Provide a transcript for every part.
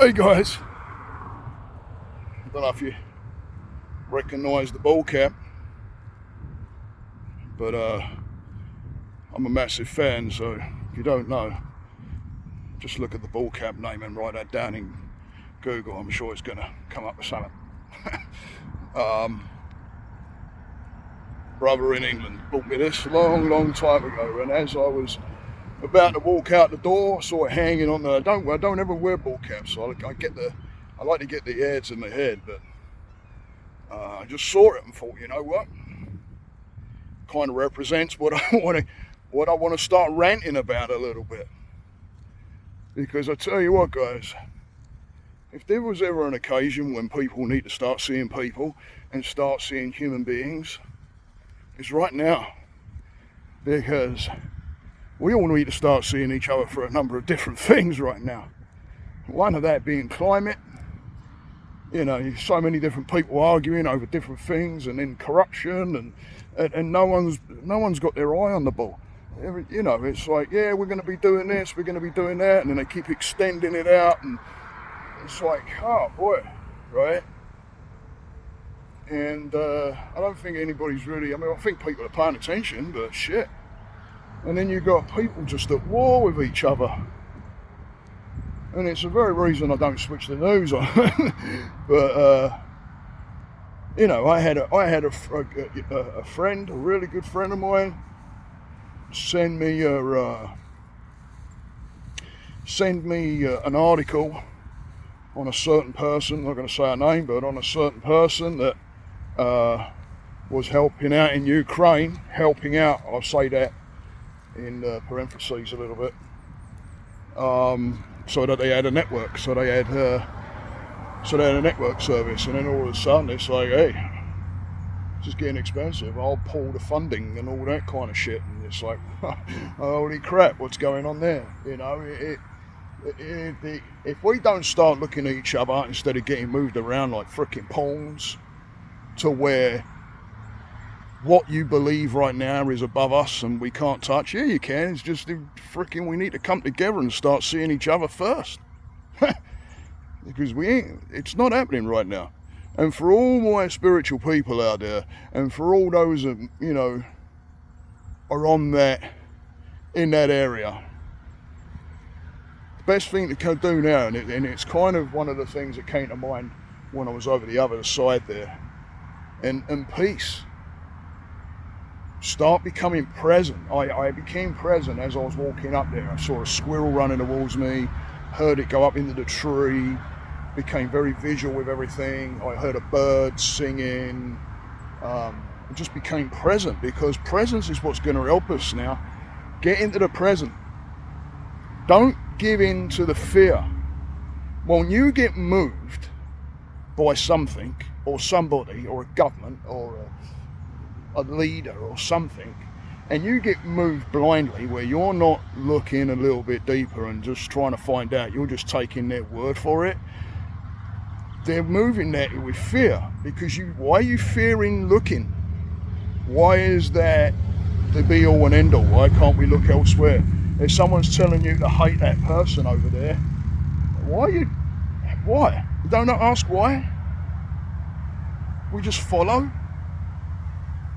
Hey guys, I don't know if you recognise the ball cap, but I'm a massive fan, so if you don't know, just look at the ball cap name and write that down in Google. I'm sure it's going to come up with something. Brother in England bought me this a long time ago, and as I was about to walk out the door, I saw it hanging on the. I don't ever wear ball caps, so I like to get the ads in my head, but I just saw it and thought, you know what? Kind of represents what I want to start ranting about a little bit. Because I tell you what, guys, if there was ever an occasion when people need to start seeing people and start seeing human beings, it's right now. Because we all need to start seeing each other for a number of different things right now. One of that being climate. You know, so many different people arguing over different things, and then corruption, and no one's got their eye on the ball. You know, it's like, yeah, we're going to be doing this, we're going to be doing that, and then they keep extending it out, and it's like, oh boy, right? And I don't think anybody's really. I mean, I think people are paying attention, but shit. And then you've got people just at war with each other. And it's the very reason I don't switch the news on. But, you know, I had a friend, a really good friend of mine, send me an article on a certain person. I'm not going to say a name, but on a certain person that was helping out in Ukraine. Helping out, I'll say that in parentheses a little bit, so that they had a network, so they had a network service, and then all of a sudden it's like, hey, it's just getting expensive, I'll pull the funding and all that kind of shit, and it's like, holy crap, what's going on there? You know, if we don't start looking at each other instead of getting moved around like frickin' pawns to where what you believe right now is above us and we can't touch. Yeah, you can. It's just freaking we need to come together and start seeing each other first. Because it's not happening right now. And for all my spiritual people out there, and for all those that, you know, are in that area, the best thing to do now, and it's kind of one of the things that came to mind when I was over the other side there, and peace. Start becoming present. I became present as I was walking up there. I saw a squirrel running towards me, heard it go up into the tree, became very visual with everything. I heard a bird singing. I just became present, because presence is what's going to help us now. Get into the present. Don't give in to the fear. When you get moved by something or somebody or a government or a leader or something, and you get moved blindly where you're not looking a little bit deeper and just trying to find out, you're just taking their word for it, they're moving that with fear. Because why are you fearing looking? Why is that the be all and end all? Why can't we look elsewhere? If someone's telling you to hate that person over there, why? You don't ask why. We just follow.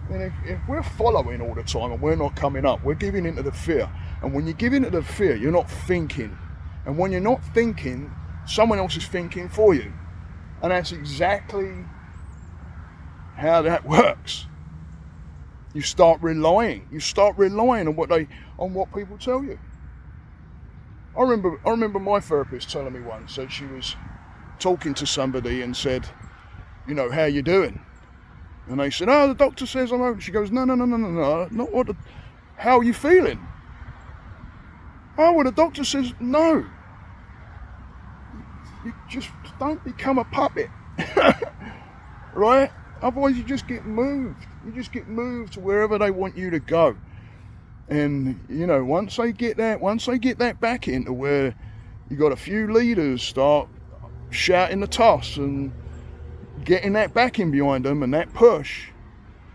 And if we're following all the time and we're not coming up, we're giving into the fear. And when you give into the fear, you're not thinking. And when you're not thinking, someone else is thinking for you. And that's exactly how that works. You start relying on what people tell you. I remember my therapist telling me once that she was talking to somebody and said, you know, how you doing? And they said, oh, the doctor says I'm okay. She goes, no, not what. How are you feeling? Oh, well, the doctor says no. You just don't become a puppet, right? Otherwise, you just get moved. You just get moved to wherever they want you to go. And you know, once they get that back into where you got a few leaders start shouting the Thos and getting that backing behind them and that push,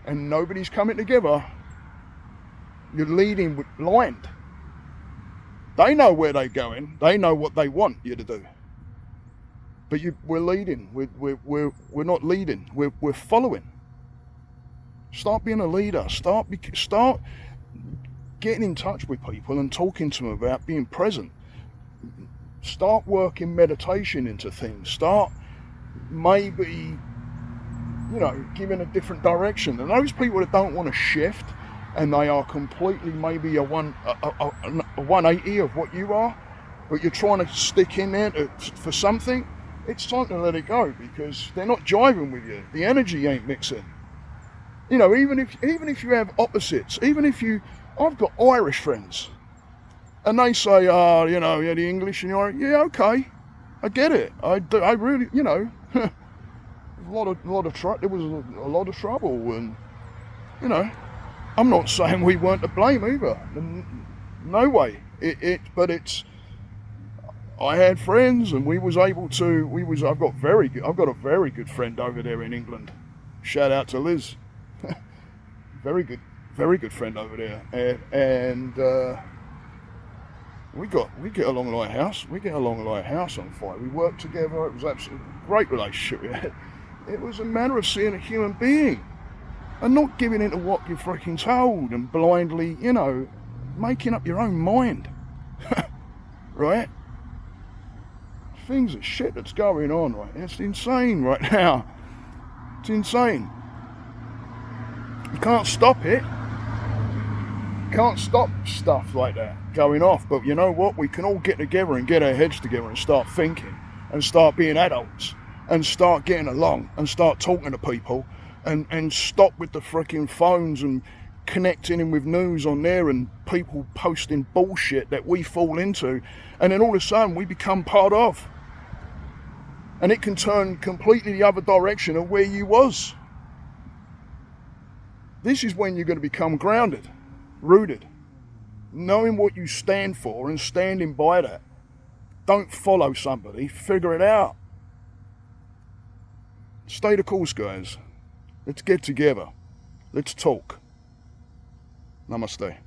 and nobody's coming together, you're leading with blind. They know where they're going. They know what they want you to do. But we're leading. We're not leading. We're following. Start being a leader. Start getting in touch with people and talking to them about being present. Start working meditation into things. Start maybe, giving a different direction. And those people that don't want to shift, and they are completely maybe a 180 of what you are, but you're trying to stick in there for something, it's time to let it go, because they're not jiving with you. The energy ain't mixing. Even if you have opposites, I've got Irish friends, and they say, you're the English, and you're like, yeah, okay, I get it. I really, there was a lot of trouble, and I'm not saying we weren't to blame either. No way. I had friends, and I've got a very good friend over there in England. Shout out to Liz. very good friend over there. And we get along like a house. We get along like a house on fire. We work together. It was absolutely a great relationship we had. It was a matter of seeing a human being and not giving into what you're freaking told and blindly, making up your own mind. Right? Things are shit that's going on right now. It's insane right now. It's insane. You can't stop it. You can't stop stuff like that going off. But you know what? We can all get together and get our heads together and start thinking and start being adults and start getting along and start talking to people and stop with the freaking phones and connecting in with news on there and people posting bullshit that we fall into, and then all of a sudden we become part of, and it can turn completely the other direction of where you was. This is when you're going to become grounded, rooted, knowing what you stand for and standing by that. Don't follow somebody, figure it out. Stay the course, guys. Let's get together. Let's talk. Namaste.